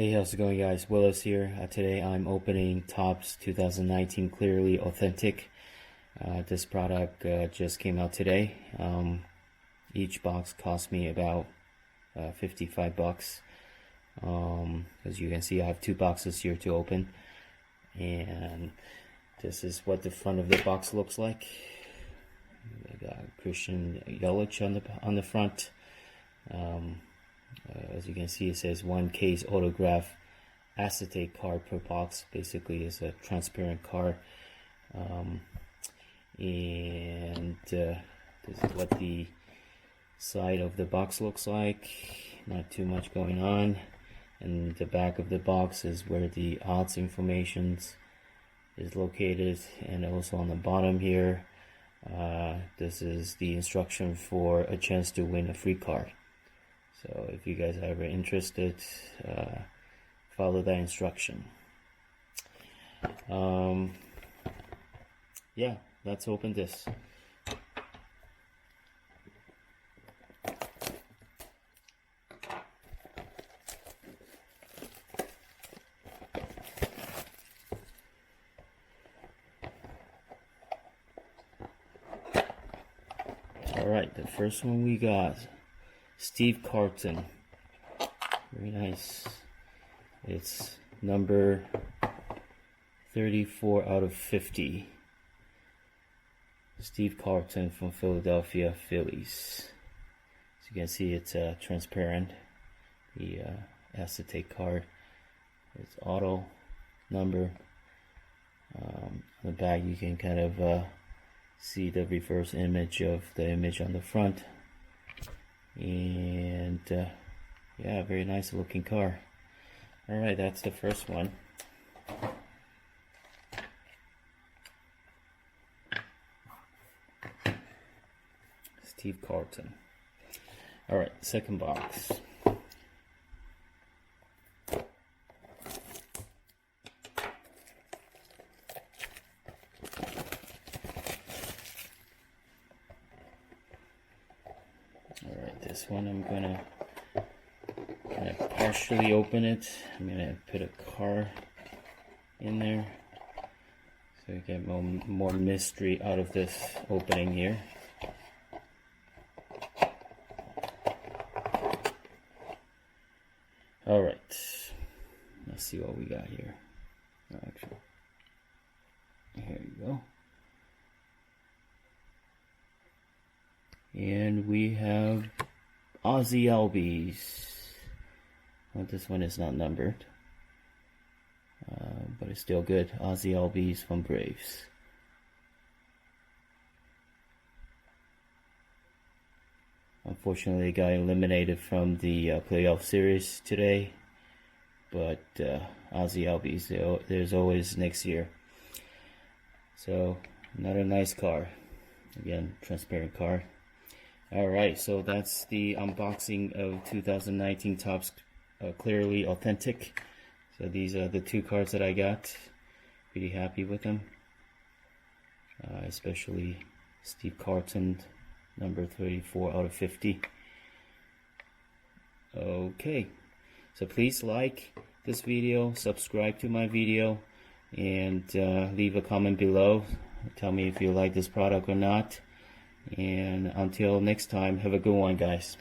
Hey, how's it going, guys? Willis here. Today I'm opening Topps 2019 Clearly Authentic. This product just came out today. Each box cost me about 55 bucks. As you can see, I have two boxes here to open, and this is what the front of the box looks like. I got Christian Yelich on the front. As you can see, it says 1 case autograph acetate card per box. Basically, it's a transparent card. And this is what the side of the box looks like. Not too much going on. And the back of the box is where the odds information is located, and also on the bottom here, this is the instruction for a chance to win a free card. So if you guys are ever interested, follow that instruction. Yeah, let's open this. Alright, the first one we got, Steve Carlton. Very nice. It's number 34 out of 50. Steve Carlton from Philadelphia Phillies. As you can see, it's transparent. The acetate card. It's auto number. On the back, you can kind of see the reverse image of the image on the front. And yeah, very nice looking car. Alright, that's the first one. Steve Carlton. Alright, second box. Alright, this one I'm gonna partially open it. I'm gonna put a card in there so you get more mystery out of this opening here. Alright, let's see what we got here. Actually, here you go. And we have Ozzie Albies. Well, this one is not numbered, but it's still good. Ozzie Albies from Braves. Unfortunately, they got eliminated from the playoff series today, but Ozzie Albies, there's always next year. So, another nice car. Again, transparent car. Alright, so that's the unboxing of 2019 Topps Clearly Authentic. So these are the two cards that I got. Pretty happy with them. Especially Steve Carlton, number 34 out of 50. Okay, so please like this video, subscribe to my video, and leave a comment below. Tell me if you like this product or not. And until next time, have a good one, guys.